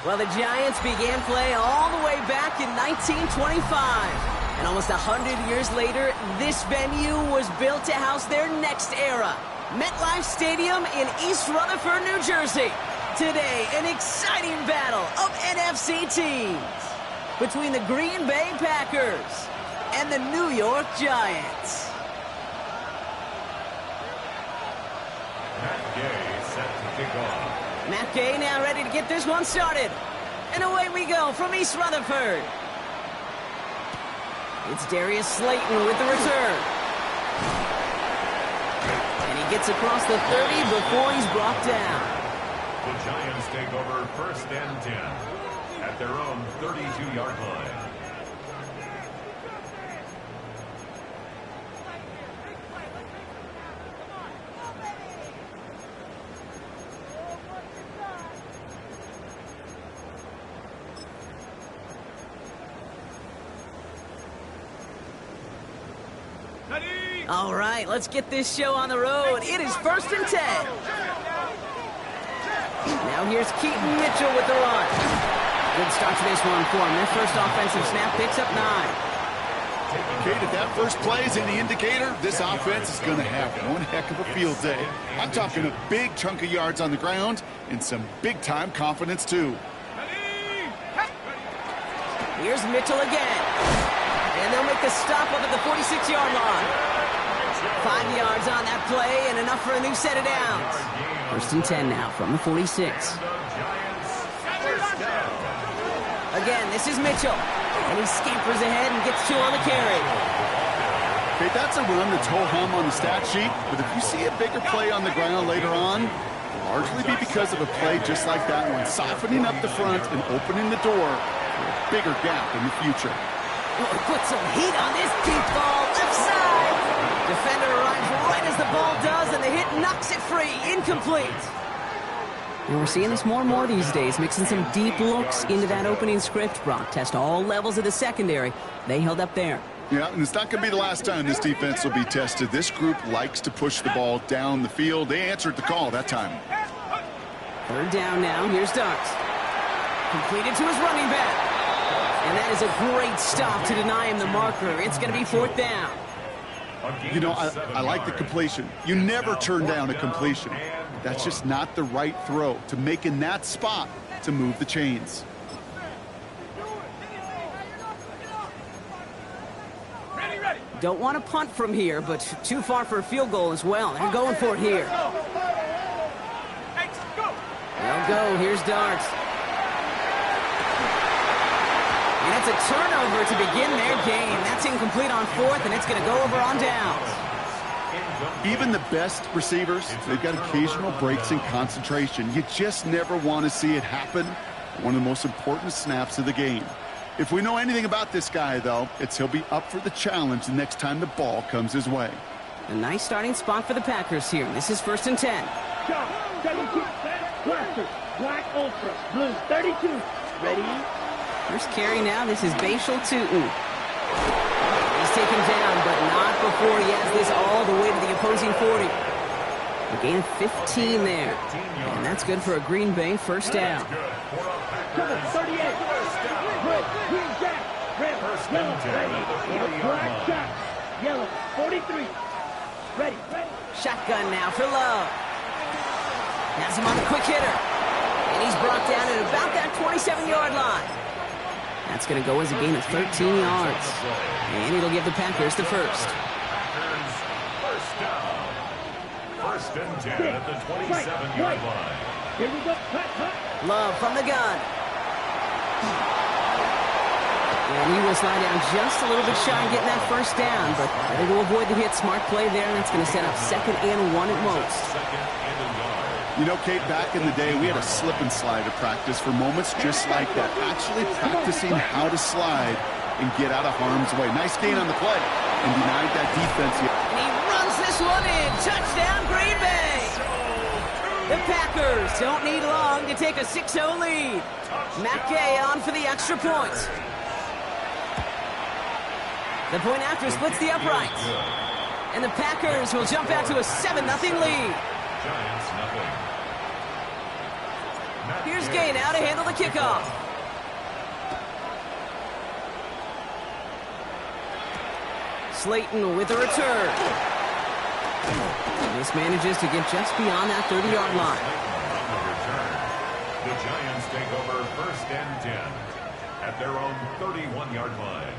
Well, the Giants began play all the way back in 1925. And almost 100 years later, this venue was built to house their next era. MetLife Stadium in East Rutherford, New Jersey. Today, an exciting battle of NFC teams between the Green Bay Packers and the New York Giants. Matt Gay set to kick off. Matt Gay now ready to get this one started. And away we go from East Rutherford. It's Darius Slayton with the return. And he gets across the 30 before he's brought down. The Giants take over 1st and 10 at their own 32-yard line. All right, let's get this show on the road. It is 1st and 10. Now here's Keaton Mitchell with the run. Good start to this one for him. Their first offensive snap picks up 9. Kate, if that first play is any indicator, this offense is going to have one heck of a field day. I'm talking a big chunk of yards on the ground and some big-time confidence, too. Here's Mitchell again. And they'll make the stop up at the 46-yard line. 5 yards on that play and enough for a new set of downs. 1st and 10 now from the 46. Again, this is Mitchell. And he scampers ahead and gets 2 on the carry. Okay, that's a run that's ho-hum on the stat sheet, but if you see a bigger play on the ground later on, it'll largely be because of a play just like that one, softening up the front and opening the door for a bigger gap in the future. Put some heat on this deep ball, left side. Defender arrives right as the ball does, and the hit knocks it free, incomplete. And we're seeing this more and more these days, mixing some deep looks into that opening script. Brock test all levels of the secondary. They held up there. Yeah, and it's not going to be the last time this defense will be tested. This group likes to push the ball down the field. They answered the call that time. 3rd down now. Here's Darks. Completed to his running back. And that is a great stop to deny him the marker. It's going to be 4th down. You know, I like the completion. You never turn down a completion. That's just not the right throw to make in that spot to move the chains. Don't want to punt from here, but too far for a field goal as well. They're going for it here. They'll go. Here's Darts. And it's a turnover to begin their game. That's incomplete on 4th, and it's going to go over on downs. Even the best receivers, they've got occasional breaks in concentration. You just never want to see it happen. One of the most important snaps of the game. If we know anything about this guy, though, it's he'll be up for the challenge the next time the ball comes his way. A nice starting spot for the Packers here. This is 1st and 10. Black Ultra, blue 32. Ready? First carry now. This is Bashal Tootin. He's taken down, but not before he has this all the way to the opposing 40. A gain of 15 there. And that's good for a Green Bay 1st down. Cover 38. Red, green jack. Red, yellow, ready. Black jack. Yellow, 43. Ready. Shotgun now for Love. Has him on the quick hitter. And he's brought down at about that 27-yard line. That's going to go as a gain of 13 yards. And it'll give the Packers the first. First down. 1st and 10 at the 27-yard line. Here we go. Love from the gun. And he will slide down just a little bit shy of getting that 1st down. But ready to avoid the hit. Smart play there. And that's going to set up 2nd and 1 at most. You know, Kate, back in the day, we had a slip and slide at practice for moments just like that. Actually practicing how to slide and get out of harm's way. Nice gain on the play and denied that defense. And he runs this one in. Touchdown, Green Bay. The Packers don't need long to take a 6-0 lead. Matt Gay on for the extra point. The point after splits the uprights. And the Packers will jump out to a 7-0 lead. Giants nothing. Here's Gay now to handle the kickoff. Slayton with a return. This manages to get just beyond that 30-yard line. The Giants take over 1st and 10 at their own 31-yard line.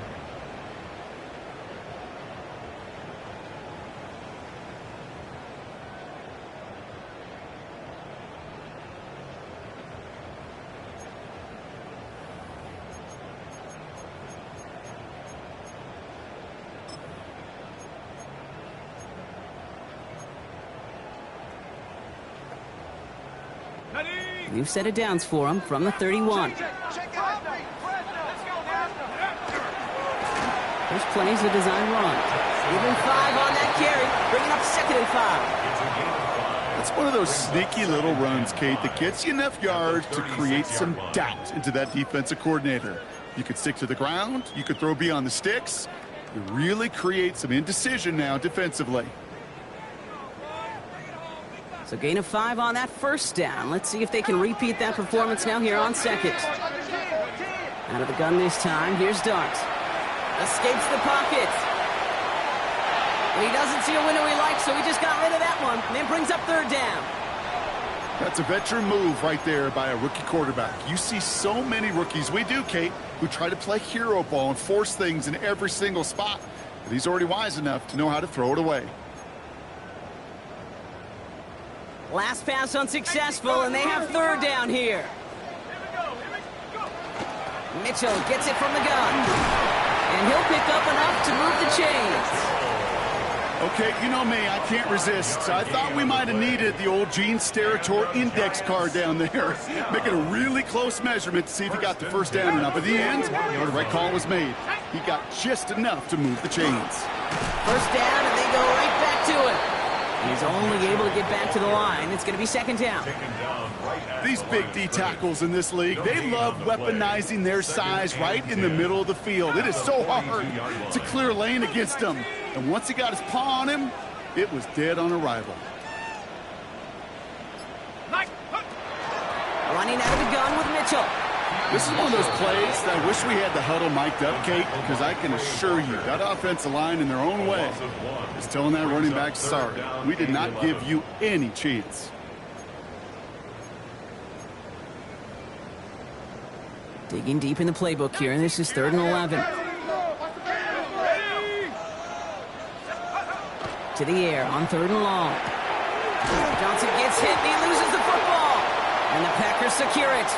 New set of downs for him from the 31. There's plays a design run. Give him 5 on that carry, bringing up 2nd and 5. It's one of those sneaky little runs, Kate, that gets you enough yards to create some doubt into that defensive coordinator. You could stick to the ground. You could throw beyond the sticks. You really create some indecision now defensively. So gain of 5 on that 1st down. Let's see if they can repeat that performance now here on 2nd. Out of the gun this time. Here's Dart. Escapes the pocket. And he doesn't see a window he likes, so he just got rid of that one. And then brings up 3rd down. That's a veteran move right there by a rookie quarterback. You see so many rookies, we do, Kate, who try to play hero ball and force things in every single spot. But he's already wise enough to know how to throw it away. Last pass unsuccessful, and they have 3rd down here. Mitchell gets it from the gun. And he'll pick up enough to move the chains. Okay, you know me, I can't resist. I thought we might have needed the old Gene Steratore index card down there. Making a really close measurement to see if he got the 1st down or not. But in the end, the right call was made. He got just enough to move the chains. 1st down, and they go right back to it. He's only able to get back to the line. It's going to be 2nd down. These big D tackles in this league, they love weaponizing their size right in the middle of the field. It is so hard to clear lane against them. And once he got his paw on him, it was dead on arrival. Running out of the gun with Mitchell. This is one of those plays that I wish we had the huddle mic'd up, Kate, because I can assure you that offensive line in their own way is telling that running back, sorry, we did not give you any chance. Digging deep in the playbook here, and this is 3rd and 11. To the air on 3rd and long. Johnson gets hit, and he loses the football. And the Packers secure it.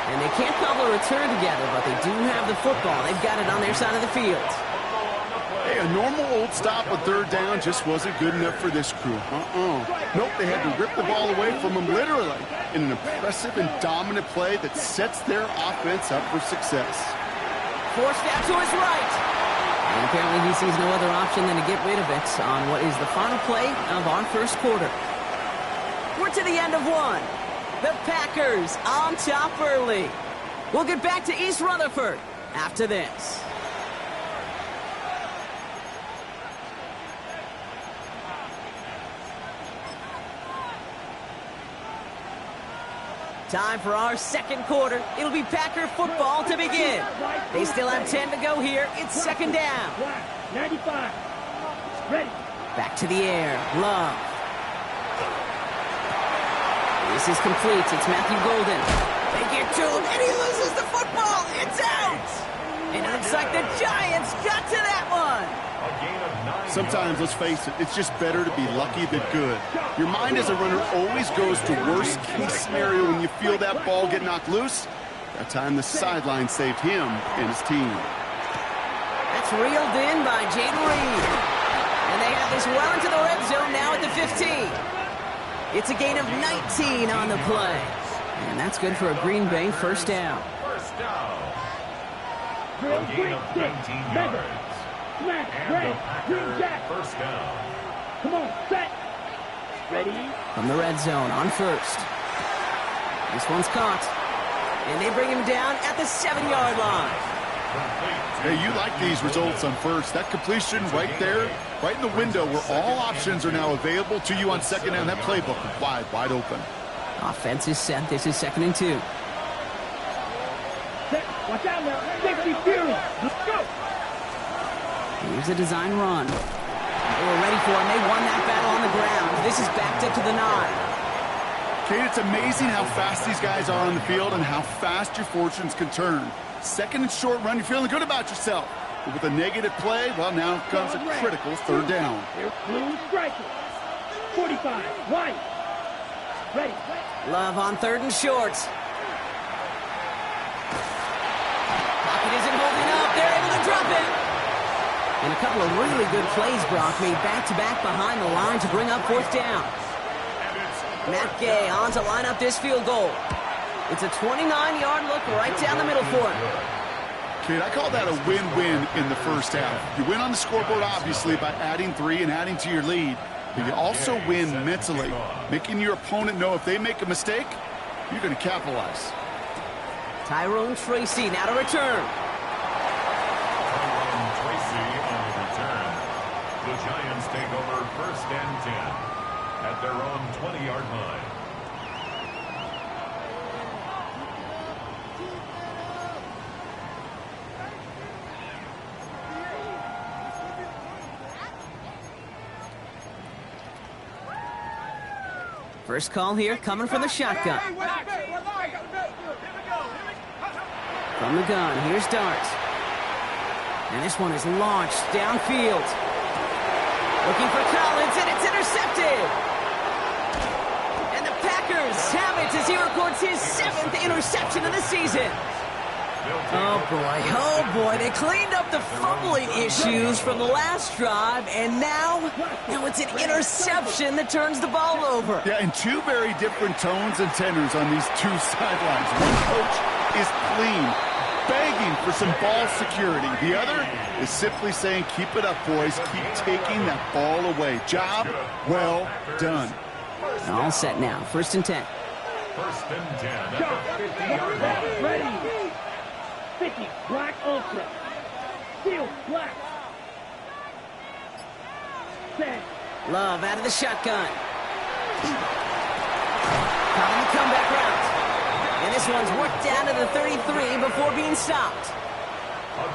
And they can't cobble a return together, but they do have the football. They've got it on their side of the field. Hey, a normal old stop on 3rd down just wasn't good enough for this crew. Nope, they had to rip the ball away from them literally in an impressive and dominant play that sets their offense up for success. Forced out to his right. And apparently he sees no other option than to get rid of it on what is the final play of our 1st quarter. We're to the end of 1. The Packers on top early. We'll get back to East Rutherford after this. Time for our 2nd quarter. It'll be Packer football to begin. They still have 10 to go here. It's 2nd down. 95. Ready. Back to the air. Love. This is complete. It's Matthew Golden. They get to him, and he loses the football. It's out. And it looks like the Giants got to that one. Sometimes, let's face it, it's just better to be lucky than good. Your mind as a runner always goes to worst case scenario when you feel that ball get knocked loose. That time the sideline saved him and his team. That's reeled in by Jaden Reed. And they have this well into the red zone now at the 15. It's a gain of 19 on the play. And that's good for a Green Bay 1st down. A gain of 19 yards. And the Packers 1st down. Come on, set. Ready. From the red zone on 1st. This one's caught. And they bring him down at the 7-yard line. Hey, you like these results on 1st. That completion right there, right in the window where all options are now available to you on 2nd down. That playbook is wide open. Offense is set. This is 2nd and 2. Watch out now. 60 Fury. Let's go. Here's a design run. They were ready for him. They won that battle on the ground. This is backed up to the 9. Kate, it's amazing how fast these guys are on the field and how fast your fortunes can turn. 2nd and short run, you're feeling good about yourself. But with a negative play, well, now comes a critical 3rd down. Blue striker. 45. White. Ready. Love on 3rd and short. Pocket isn't holding up. They're able to drop it. And a couple of really good plays, Brock, made back-to-back behind the line to bring up 4th down. Matt Gay on to line up this field goal. It's a 29-yard look right down the middle for him. Kate, I call that a win-win in the first half. You win on the scoreboard, obviously, by adding 3 and adding to your lead. But you also win mentally, making your opponent know if they make a mistake, you're going to capitalize. Tyrone Tracy now to return. Tyrone Tracy on the return. The Giants take over 1st and 10 at their own 20-yard line. First call here coming from the shotgun. From the gun, here's Dart. And this one is launched downfield. Looking for Collins, and it's intercepted. And the Packers have it as he records his 7th interception of the season. Oh boy, they cleaned up the fumbling issues from the last drive, and now it's an interception that turns the ball over. Yeah, and 2 very different tones and tenors on these 2 sidelines. One coach is clean, begging for some ball security. The other is simply saying, keep it up, boys. Keep taking that ball away. Job well done. All set now. 1st and 10. 1st and 10 at the 50-yard line. Ready. 50. Black Ultra. Steel black. Set. Love out of the shotgun. Caught in the comeback route. And this one's worked down to the 33 before being stopped. A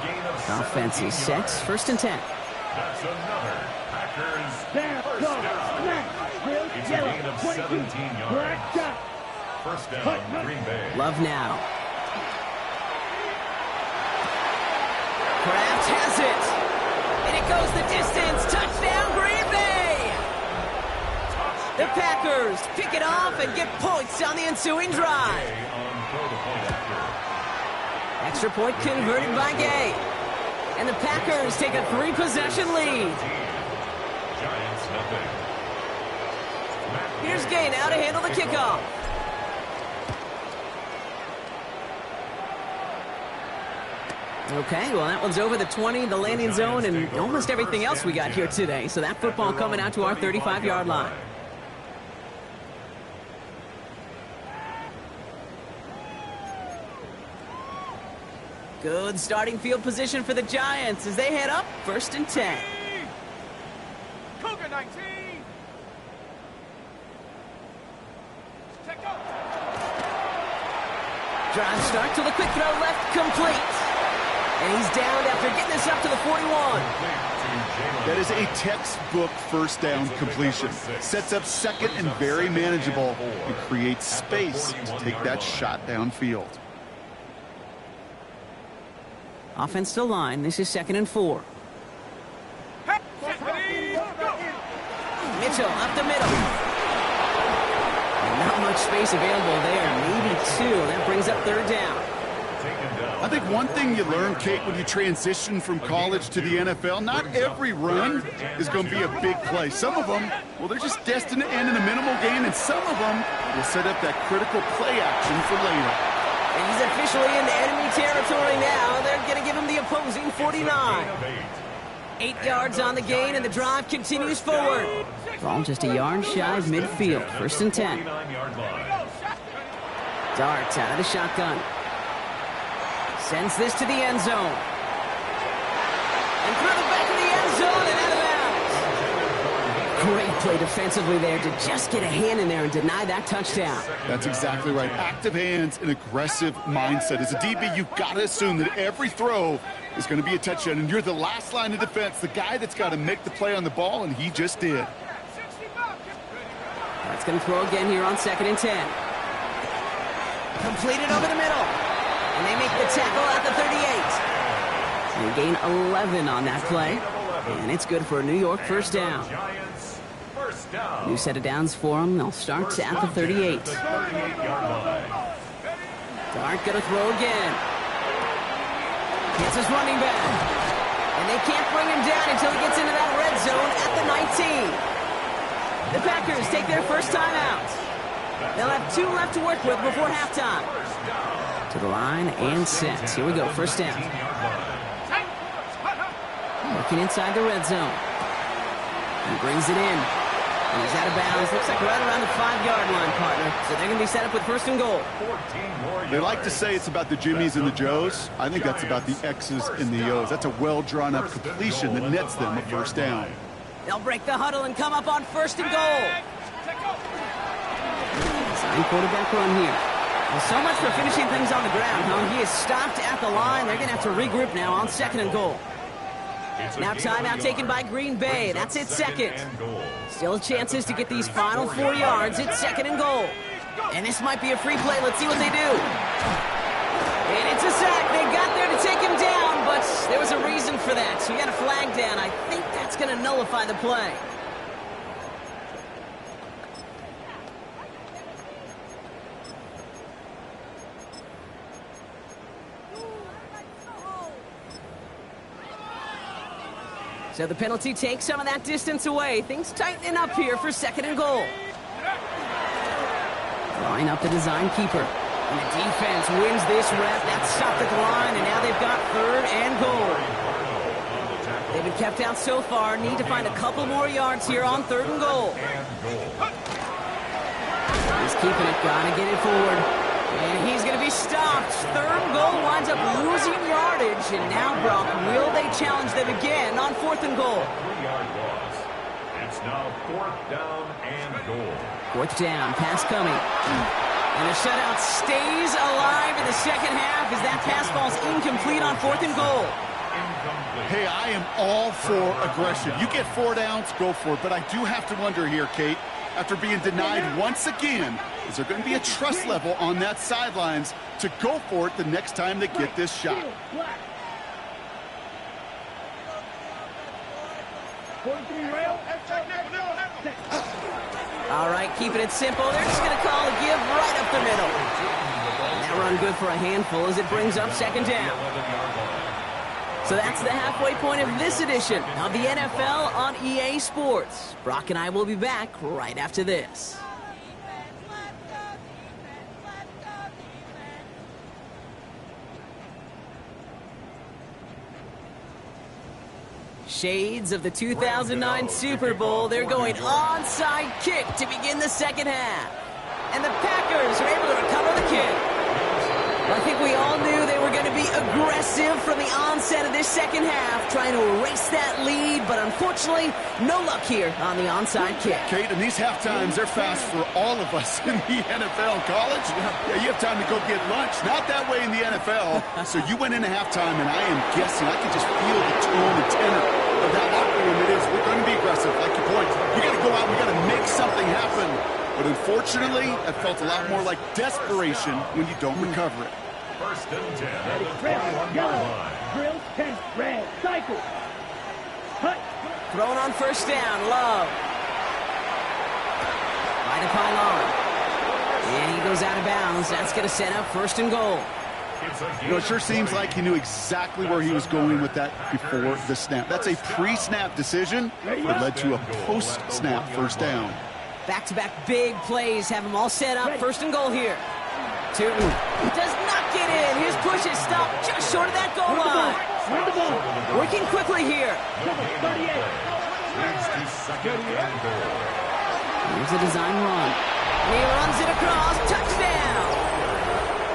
gain of Offense is set. 1st and 10. That's another Packers Down. 1st Go. down. Snap. It's a Yellow. gain of 22. 17 yards. Black shot. 1st down, Green Bay. Love now. Kraft has it. And it goes the distance. Touchdown, Green Bay. The Packers pick it off and get points on the ensuing drive. Extra point converted by Gay. And the Packers take a 3-possession lead. Giants nothing. Here's Gay now to handle the kickoff. Okay, well, that one's over the 20, the landing zone, and almost everything else we got here today. So that football coming out to our 35-yard line. Good starting field position for the Giants as they head up 1st and 10. Cougar 19. Drive start to the quick throw left, complete. And he's down after getting this up to the 41. That is a textbook 1st down completion. Sets up 2nd and very manageable and creates space to take that shot downfield. Offense to line. This is 2nd and 4. Mitchell up the middle. And not much space available there. Maybe 2. That brings up 3rd down. I think one thing you learn, Kate, when you transition from college to the NFL, not every run is going to be a big play. Some of them, well, they're just destined to end in a minimal gain, and some of them will set up that critical play action for later. And he's officially into enemy territory now. They're going to give him the opposing 49. 8 yards on the gain, and the drive continues forward. Ball just a yard shy of midfield. 1st and 10. Dart out of the shotgun. Sends this to the end zone. And through the back of the end zone and out of bounds. Great play defensively there to just get a hand in there and deny that touchdown. That's exactly right. Active hands and aggressive mindset. As a DB, you've got to assume that every throw is going to be a touchdown, and you're the last line of defense, the guy that's got to make the play on the ball, and he just did. That's going to throw again here on 2nd and 10. Completed over the middle. And they make the tackle at the 38. They gain 11 on that play. And it's good for a New York first down. New set of downs for them. They'll start at the 38. Dart going to throw again. Gets his running back. And they can't bring him down until he gets into that red zone at the 19. The Packers take their first time out. They'll have 2 left to work with before halftime. To the line and set. Here we go, first down. Working inside the red zone. He brings it in. And he's out of bounds. Looks like right around the 5-yard line, partner. So they're going to be set up with 1st and goal. They like to say it's about the Jimmies and the Joes. I think that's about the X's and the O's. That's a well-drawn-up completion that nets them a first down. They'll break the huddle and come up on 1st and goal. Sign quarterback run here. Well, so much for finishing things on the ground, huh? He is stopped at the line. They're going to have to regroup now on 2nd and goal. Now timeout taken by Green Bay. That's it, 2nd. Still chances to get these final 4 yards. It's 2nd and goal. And this might be a free play. Let's see what they do. And it's a sack. They got there to take him down, but there was a reason for that. So you got a flag down. I think that's going to nullify the play. So the penalty takes some of that distance away. Things tightening up here for 2nd and goal. Line up the design keeper. And the defense wins this rep. That's stopped at the line, and now they've got 3rd and goal. They've been kept out so far. Need to find a couple more yards here on 3rd and goal. He's keeping it. Gotta get it forward. And he's going to be stopped. 3rd and goal winds up losing yardage. And now, Brock, will they challenge them again on 4th and goal? 3-yard loss. It's now 4th down and goal. 4th down, pass coming. And the shutout stays alive in the 2nd half as that pass ball's incomplete on 4th and goal. Hey, I am all for aggression. You get 4 downs, go for it. But I do have to wonder here, Kate, after being denied once again, is there going to be a trust level on that sidelines to go for it the next time they get this shot? All right, keeping it simple. They're just going to call a give right up the middle. And that run good for a handful as it brings up 2nd down. So that's the halfway point of this edition of the NFL on EA Sports. Brock and I will be back right after this. Shades of the 2009 Super Bowl. They're going onside kick to begin the 2nd half. And the Packers are able to recover the kick. Well, I think we all knew they were going to be aggressive from the onset of this 2nd half, trying to erase that lead, but unfortunately, no luck here on the onside kick. Kate, and these half times, they're fast for all of us in the NFL. College, yeah, you have time to go get lunch. Not that way in the NFL. So you went into halftime, and I am guessing, I can just feel the tone and tenor of that locker room. It is, we're going to be aggressive, like your point. You got to go out, we got to make something happen. But unfortunately, it felt a lot more like desperation when you don't recover it. 1st and 10 at the Red, 21-yard yellow, line. drill, 10, red, cycle. Hut. Thrown on 1st down, Love. Right to pylon. And he goes out of bounds. That's going to set up 1st and goal. You know, it sure seems like he knew exactly where he was going with that before the snap. That's a pre-snap decision that led to a post-snap 1st down. Back-to-back big plays have them all set up. 1st and goal here. Tootin does not get in. His push is stopped just short of that goal line. Working quickly here. Here's a design run. And he runs it across. Touchdown.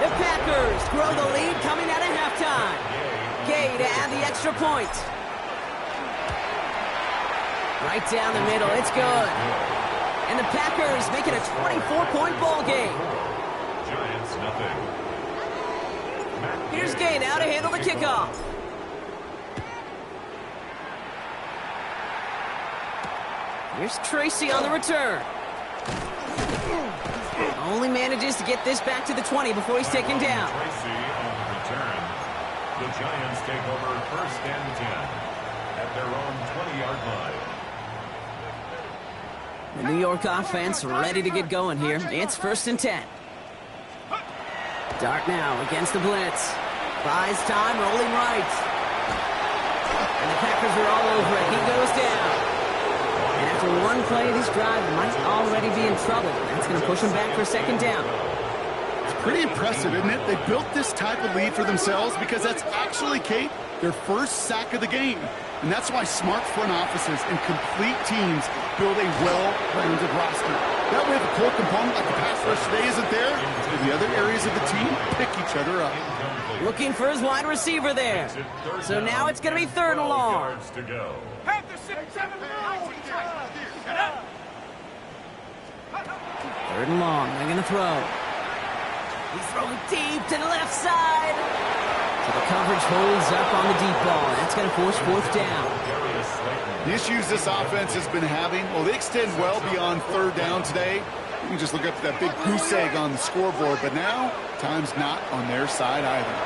The Packers grow the lead coming out of halftime. Gay to add the extra point. Right down the middle. It's good. And the Packers make it a 24-point ball game. Giants nothing. Here's Gay now to handle the kickoff. Here's Tracy on the return. Only manages to get this back to the 20 before he's taken down. Tracy on the return. The Giants take over 1st and 10 at their own 20-yard line. The New York offense ready to get going here. It's 1st and 10. Dart now against the blitz. Buys time, rolling right. And the Packers are all over it. He goes down. And after one play, this drive might already be in trouble. That's going to push him back for 2nd down. It's pretty impressive, isn't it? They built this type of lead for themselves because that's actually, Kate, their first sack of the game. And that's why smart front offices and complete teams build a well-rounded roster. That way, the core component like the pass rush today isn't there, and the other areas of the team pick each other up. Looking for his wide receiver there. So now it's going to be 3rd and long. 3rd and long. They're going to throw. He's throwing deep to the left side. So the coverage holds up on the deep ball. That's going to force 4th down. The issues this offense has been having, well, they extend well beyond 3rd down today. You can just look up at that big goose egg on the scoreboard, but now time's not on their side either.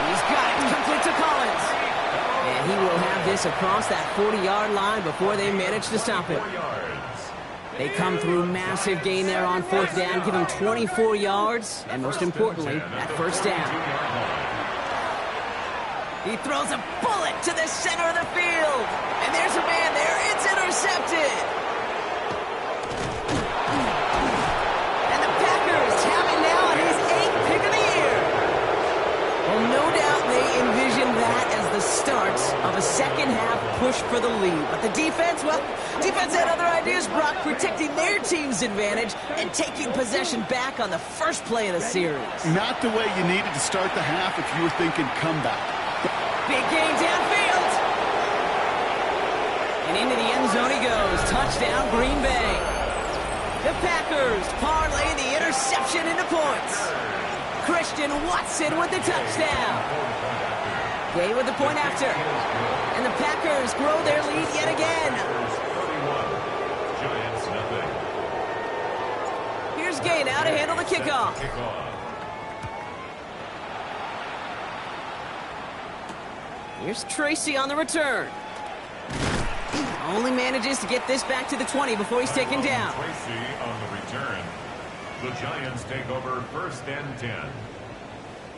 He's got it, complete to Collins. And he will have this across that 40-yard line before they manage to stop it. They come through massive gain there on 4th down, give him 24 yards, and most importantly, that 1st down. He throws a bullet to the center of the field. And there's a man there. It's intercepted. And the Packers have it now on his 8th pick of the year. Well, no doubt they envisioned that as the start of a second-half push for the lead. But the defense, well, defense had other ideas, Brock, protecting their team's advantage and taking possession back on the first play of the series. Not the way you needed to start the half if you were thinking comeback. Big gain downfield. And into the end zone he goes. Touchdown, Green Bay. The Packers parlay the interception into points. Christian Watson with the touchdown. Gay with the point after. And the Packers grow their lead yet again. Giants nothing. Here's Gay now to handle the kickoff. Here's Tracy on the return. Only manages to get this back to the 20 before he's taken down. Tracy on the return. The Giants take over 1st and 10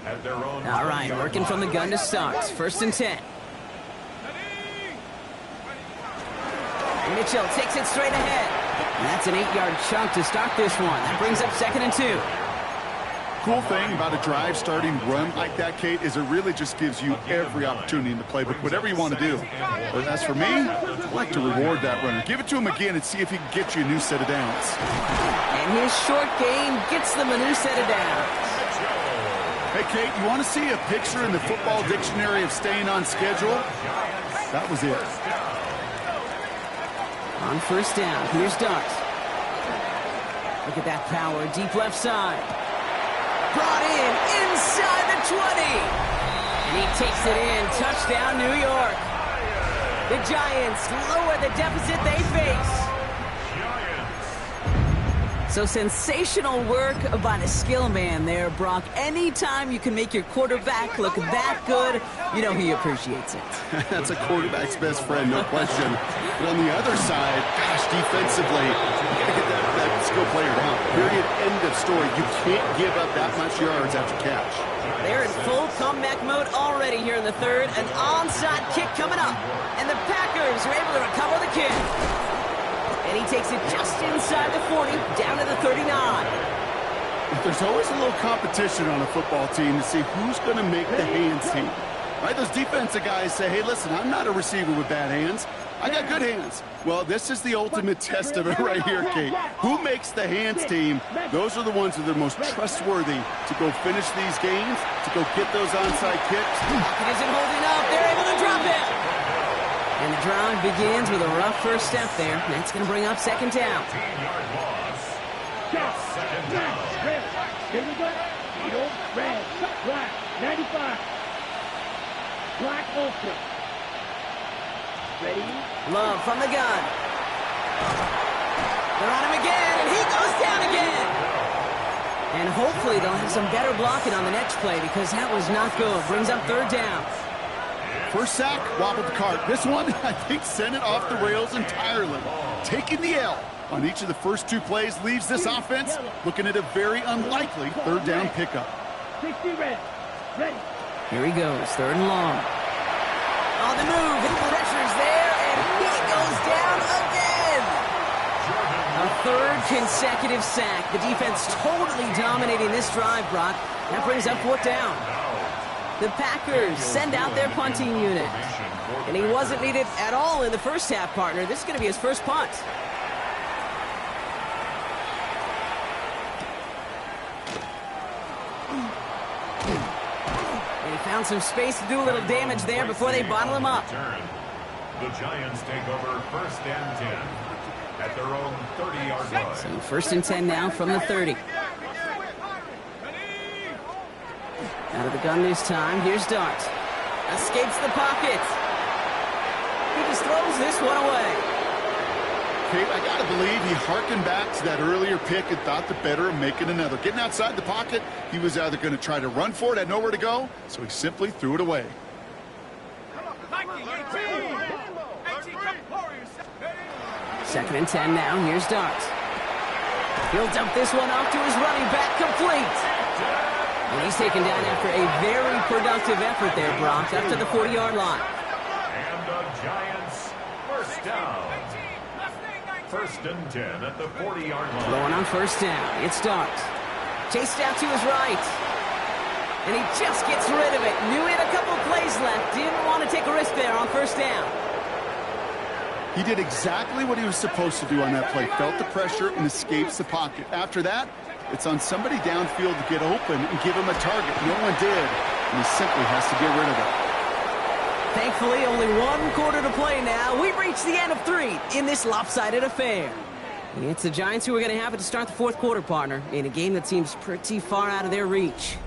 at their own. All right, working from the gun to start. 1st and 10. Mitchell takes it straight ahead. And that's an 8-yard chunk to start this one. That brings up 2nd and 2. Cool thing about a drive starting run like that, Kate, is it really just gives you every opportunity in the playbook, whatever you want to do. But as for me, I like to reward that runner. Give it to him again and see if he can get you a new set of downs. And his short gain gets them a new set of downs. Hey, Kate, you want to see a picture in the football dictionary of staying on schedule? That was it. On 1st down, here's Dart. Look at that power, deep left side. Brought in inside the 20. And he takes it in. Touchdown, New York. The Giants lower the deficit they face. So sensational work by the skill man there, Brock. Anytime you can make your quarterback look that good, you know he appreciates it. That's a quarterback's best friend, no question. But on the other side, gosh, defensively, you got to get that skill player down. Period, end of story. You can't give up that much yards after catch. They're in full comeback mode already here in the 3rd. An onside kick coming up. And the Packers are able to recover the kick. And he takes it just inside the 40, down to the 39. There's always a little competition on a football team to see who's going to make the hands team. Right? Those defensive guys say, hey, listen, I'm not a receiver with bad hands. I got good hands. Well, this is the ultimate test of it right here, Kate. Who makes the hands team? Those are the ones that are the most trustworthy to go finish these games, to go get those onside kicks. It isn't holding up. They're able to drop it. And the drive begins with a rough first step there. That's going to bring up second down. 15-yard loss. Second down. Red. Here we go. Yellow, red, black, 95. Black ultra. Ready? Love from the gun. They're on him again, and he goes down again. And hopefully they'll have some better blocking on the next play because that was not good. Brings up third down. First sack, wobbled the cart. This one, I think, sent it off the rails entirely. Taking the L on each of the first two plays leaves this offense looking at a very unlikely third down pickup. 60 red. Ready. Here he goes, third and long. On the move, and the pressure's there, and he goes down again. A third consecutive sack. The defense totally dominating this drive, Brock. That brings up fourth down. The Packers send out their punting unit. And he wasn't needed at all in the first half, partner. This is going to be his first punt. And he found some space to do a little damage there before they bottle him up. The Giants take over first and 10 at their own 30-yard line. So first and 10 now from the 30. Out of the gun this time. Here's Dart. Escapes the pocket. He just throws this one away. Kate, I got to believe he harkened back to that earlier pick and thought the better of making another. Getting outside the pocket, he was either going to try to run for it, had nowhere to go, so he simply threw it away. Second and 10 now. Here's Dart. He'll dump this one off to his running back, complete. And he's taken down after a very productive effort there, Brock, up to the 40-yard line. And the Giants first down. First and 10 at the 40-yard line. Throwing on first down. It's Dart. Chased out to his right. And he just gets rid of it. Knew he had a couple plays left. Didn't want to take a risk there on first down. He did exactly what he was supposed to do on that play. Felt the pressure and escapes the pocket. After that, it's on somebody downfield to get open and give him a target. No one did, and he simply has to get rid of it. Thankfully, only one quarter to play now. We've reached the end of 3 in this lopsided affair. It's the Giants who are going to have it to start the fourth quarter, partner, in a game that seems pretty far out of their reach.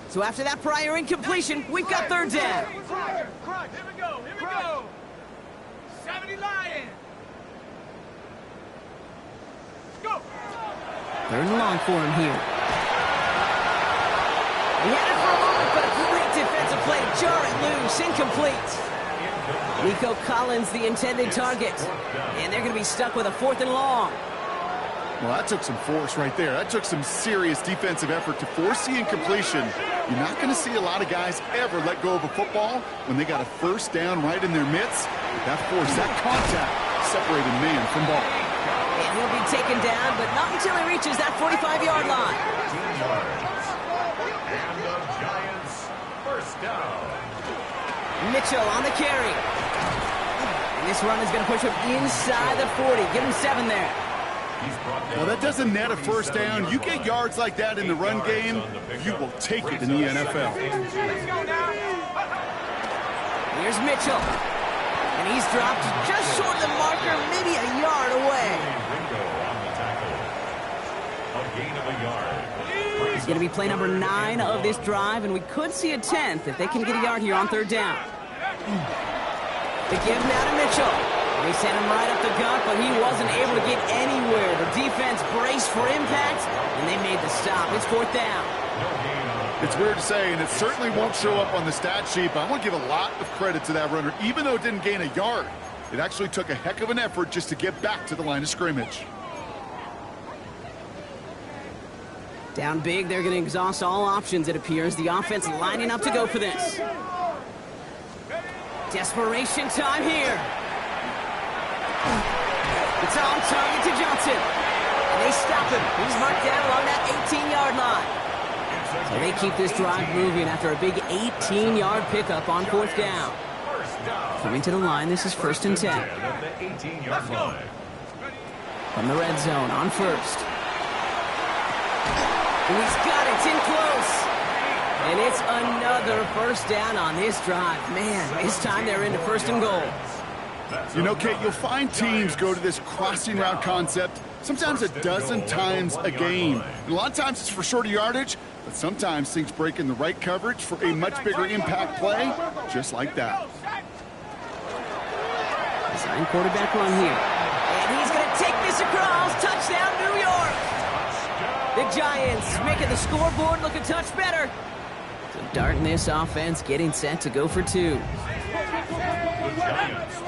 So after that prior incompletion, we've got third down. Here we go. 70 Lions. Go. Third and long for him here. He had it for a moment, but a great defensive play to jar it loose. Incomplete. Nico Collins, the intended target. And they're going to be stuck with a fourth and long. Well, that took some force right there. That took some serious defensive effort to force the incompletion. You're not going to see a lot of guys ever let go of a football when they got a first down right in their midst. That force, that contact, separated man from ball. And he'll be taken down, but not until he reaches that 45-yard line. 15 yards. And the Giants first down. Mitchell on the carry. And this run is going to push him inside the 40. Give him 7 there. Well, that doesn't net a first down. You get yards like that in the run game, you will take it in the NFL. Here's Mitchell. And he's dropped just short of the marker, maybe a yard away. It's going to be play number 9 of this drive, and we could see a 10th if they can get a yard here on third down. They give now to Mitchell. They sent him right up the gut, but he wasn't able to get anywhere. The defense braced for impact, and they made the stop. It's fourth down. It's weird to say, and it certainly won't show up on the stat sheet, but I want to give a lot of credit to that runner. Even though it didn't gain a yard, it actually took a heck of an effort just to get back to the line of scrimmage. Down big, they're going to exhaust all options, it appears. The offense lining up to go for this. Desperation time here. It's on target to Johnson. And they stop him. He's marked down along that 18-yard line. So they keep this drive moving after a big 18-yard pickup on fourth down. Coming to the line, this is first and 10. From the red zone on first. And he's got it. It's in close. And it's another first down on this drive. Man, this time they're into first and goal. You know, Kate, you'll find teams go to this crossing route concept sometimes a dozen times a game. And a lot of times it's for shorter yardage, but sometimes things break in the right coverage for a much bigger impact play, just like that. Design quarterback run here. And he's going to take this across. Touchdown, New York. The Giants making the scoreboard look a touch better. So darting this offense, getting set to go for two.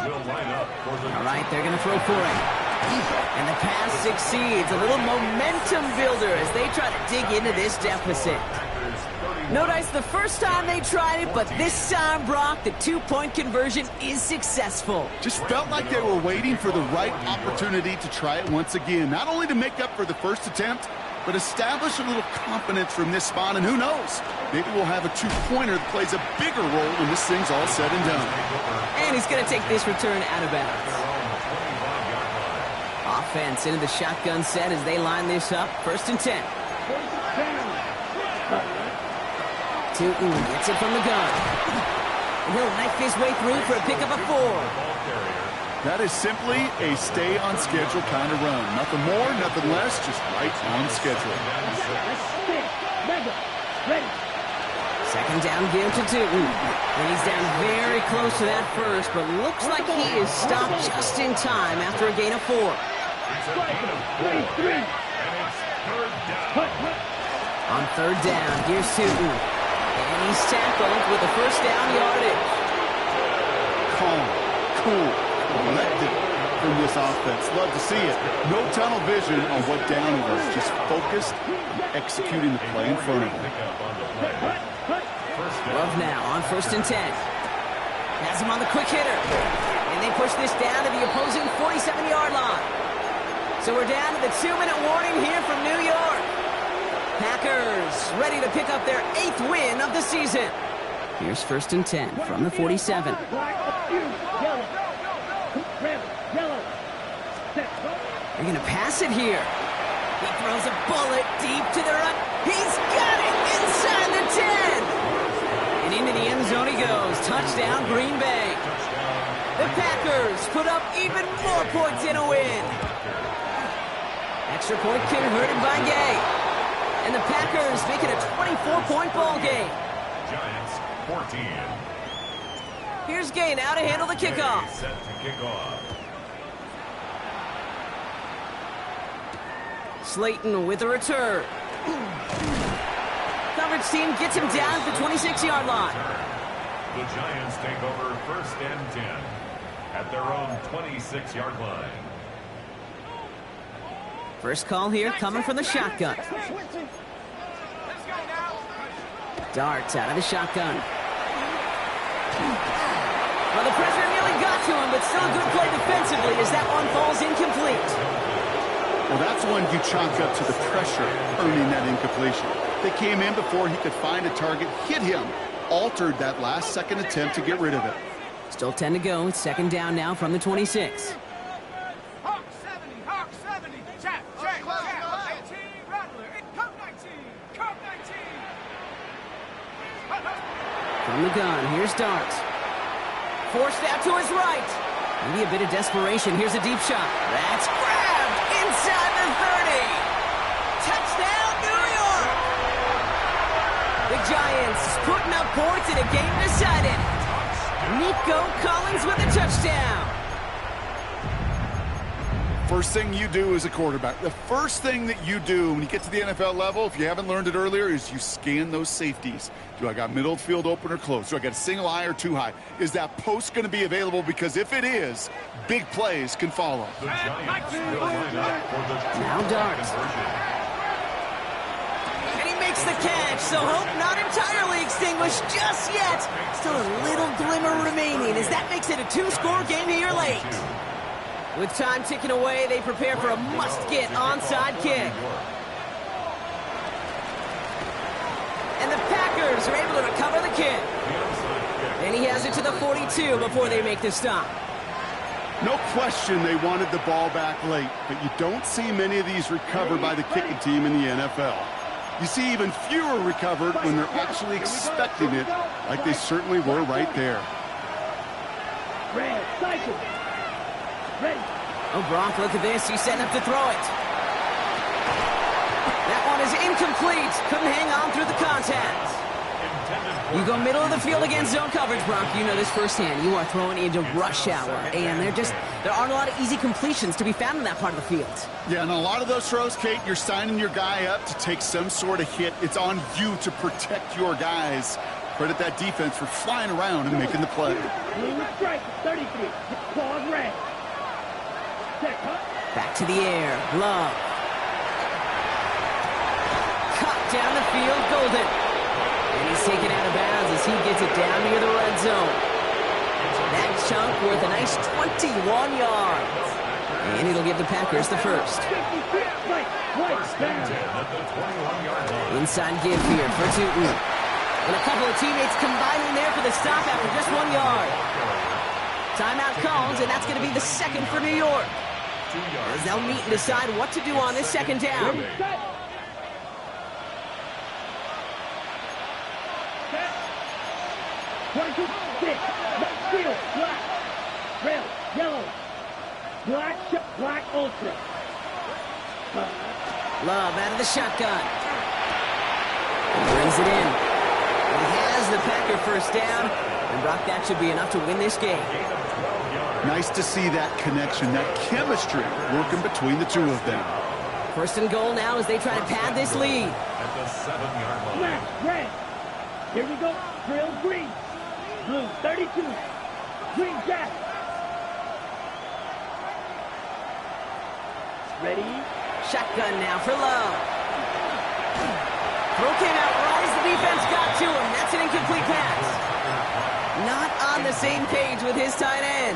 All right, they're going to throw for it. And the pass succeeds. A little momentum builder as they try to dig into this deficit. No dice the first time they tried it, but this time, Brock, the two-point conversion is successful. Just felt like they were waiting for the right opportunity to try it once again. Not only to make up for the first attempt, but establish a little confidence from this spot. And who knows, maybe we'll have a two-pointer that plays a bigger role when this thing's all said and done. And he's going to take this return out of bounds. Offense into the shotgun set as they line this up. First and 10. Tootin gets it from the gun. And he'll knife his way through for a pickup of 4. That is simply a stay-on-schedule kind of run. Nothing more, nothing less, just right on schedule. Second down game to Tootin. And he's down very close to that first, but looks like he is stopped just in time after a gain of 4. On third down, here's Tootin. And he's tackled with the first down yardage. Calm, cool, collected from this offense. Love to see it. No tunnel vision on what down it was. Just focused on executing the play in front of him. Love now on first and 10. Has him on the quick hitter. And they push this down to the opposing 47-yard line. So we're down to the 2-minute warning here from New York. Packers ready to pick up their 8th win of the season. Here's first and 10 from the 47. They're going to pass it here. He throws a bullet deep to the right. He's got it inside the 10. And into the end zone he goes. Touchdown, Green Bay. The Packers put up even more points in a win. Extra point kick hurted by Gay. And the Packers make it a 24-point ball game. Giants 14. Here's Gay now to handle the kickoff. Set to kick off. Slayton with a return. Coverage team gets him down at the 26-yard line. The Giants take over first and 10 at their own 26-yard line. First call here coming from the shotgun. Darts out of the shotgun. Well, the pressure nearly got to him, but still a good play defensively as that one falls incomplete. Well, that's one you chalk up to the pressure earning that incompletion. They came in before he could find a target, hit him, altered that last-second attempt to get rid of it. Still 10 to go. It's second down now from the 26. From the gun, here's Darts. Forced out to his right. Maybe a bit of desperation. Here's a deep shot. That's grabbed inside the 30. Touchdown, New York! The Giants putting up points in a game decided. Nico Collins with a touchdown. First thing you do as a quarterback, the first thing that you do when you get to the NFL level, if you haven't learned it earlier, is you scan those safeties. Do I got middle of the field open or close? Do I got a single high or two high? Is that post going to be available? Because if it is, big plays can follow. The Giants will line up for the now Darts. And he makes the catch, so hope not entirely extinguished just yet. Still a little glimmer remaining as that makes it a 2-score game here late. With time ticking away, they prepare for a must-get onside kick. And the Packers are able to recover the kick. And he has it to the 42 before they make the stop. No question they wanted the ball back late, but you don't see many of these recovered by the kicking team in the NFL. You see even fewer recovered when they're actually expecting it, like they certainly were right there. Red, cycle. Ready. Oh, Brock, look at this. He's setting up to throw it. That one is incomplete. Couldn't hang on through the contact. You go middle of the field against zone coverage, Brock. You know this firsthand. You are throwing into rush hour, and there aren't a lot of easy completions to be found in that part of the field. Yeah, and a lot of those throws, Kate, you're signing your guy up to take some sort of hit. It's on you to protect your guys. Credit that defense for flying around and making the play. Blue strike, 33. Claws red. Set, huh? Back to the air. Love. Cut down the field, Golden. And he's taken out of bounds as he gets it down near the red zone. That chunk worth a nice 21 yards. And it'll give the Packers the first. Inside give here for Tootin. And a couple of teammates combining there for the stop after just 1 yard. Timeout calls, and that's going to be the second for New York. As they'll meet and decide what to do on this second down. 22, 6, steel, black, red, yellow, black ultra. Love out of the shotgun. Brings it in. He has the Packer first down. And Brock, that should be enough to win this game. Nice to see that connection, that chemistry working between the two of them. First and goal now as they try to pad this lead. At the 7-yard line. Black, red. Here we go. Drill green. Blue, 32. Green jack. Ready? Shotgun now for Love. Throw came out right as the defense got to him. That's an incomplete pass. Not on the same page with his tight end.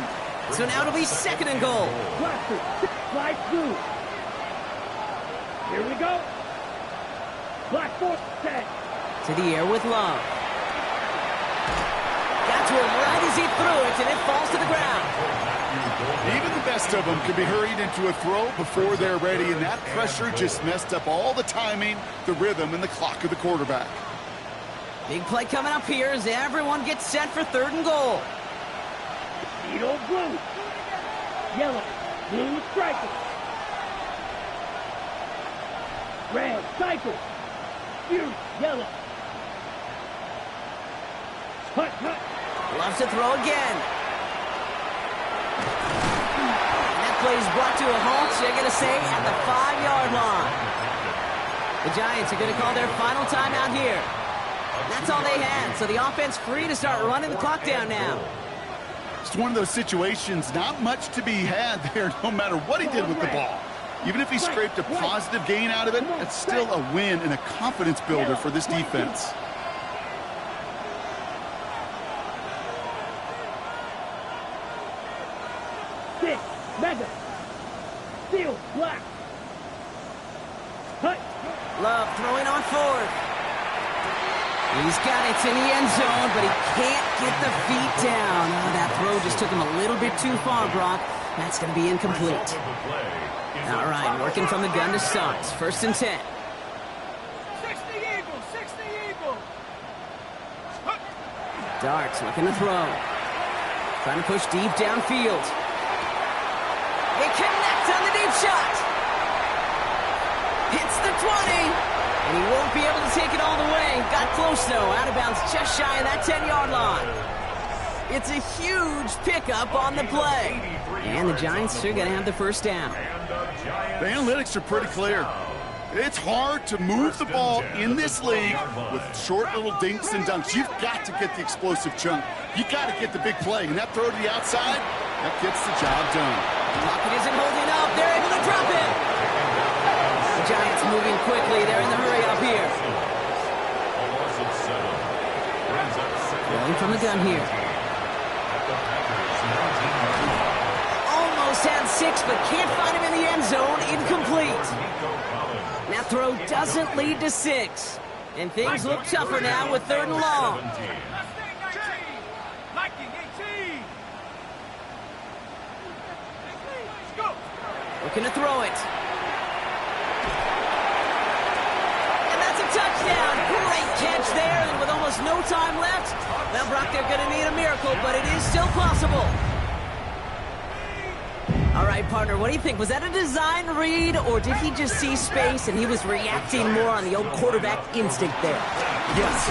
So now it'll be second and goal. Blaster, slide through. Here we go. Black four, set. To the air with Love. Got to him right as he threw it, and it falls to the ground. Even the best of them can be hurried into a throw before they're ready, and that pressure just messed up all the timing, the rhythm, and the clock of the quarterback. Big play coming up here as everyone gets set for third and goal. Needle blue. Yellow. Blue striker. Red cycle. Fuse. Yellow. Hut, hut. Loves to throw again. And that play is brought to a halt, so they're going to say at the 5-yard line. The Giants are going to call their final timeout here. That's all they had, so the offense free to start running the clock down now. It's one of those situations, not much to be had there, no matter what he did with the ball. Even if he scraped a positive gain out of it, it's still a win and a confidence builder for this defense. Six, mega. Steel, black. Hut. Love throwing on fourth. He's got it in the end zone, but he can't get the feet down. Oh, that throw just took him a little bit too far, Brock. That's going to be incomplete. All right, working from the gun to start. First and 10. 60 Eagles, 60 Eagles. Darts looking to throw. Trying to push deep downfield. They connect on the deep shot. Hits the 20. And he won't be able to take it all the way. Got close, though. Out of bounds just shy of that 10-yard line. It's a huge pickup on the play. And the Giants are going to have the first down. The analytics are pretty clear. It's hard to move the ball in this league with short little dinks and dunks. You've got to get the explosive chunk. You've got to get the big play. And that throw to the outside, that gets the job done. Pocket isn't holding up. They're able to drop it. The Giants moving quickly. They're in the hurry up here. Rolling from the gun here. Almost had 6, but can't find him in the end zone. Incomplete. That throw doesn't lead to 6. And things look tougher now with third and long. looking to throw it. And that's a touchdown. Great catch there, and with almost no time left, well, Brock, they're going to need a miracle, but it is still possible. All right, partner, what do you think? Was that a design read, or did he just see space and he was reacting more on the old quarterback instinct there? Yes.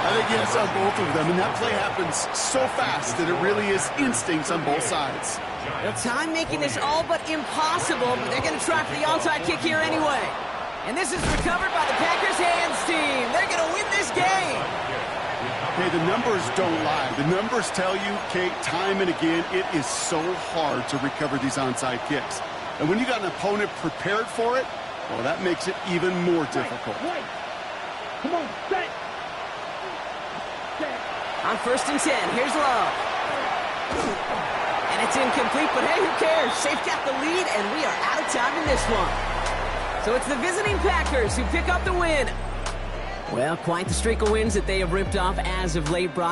I think yes on both of them, and that play happens so fast that it really is instincts on both sides. Well, time making this all but impossible, but they're going to try for the onside kick here anyway. And this is recovered by the Packers hands team. They're going to win this game. Hey, the numbers don't lie. The numbers tell you, Kate, time and again, it is so hard to recover these onside kicks. And when you got an opponent prepared for it, well, that makes it even more difficult. Right. Come on, set. On 1st and 10, here's Love. And it's incomplete, but hey, who cares? They've got the lead, and we are out of time in this one. So it's the visiting Packers who pick up the win. Well, quite the streak of wins that they have ripped off as of late, Brock.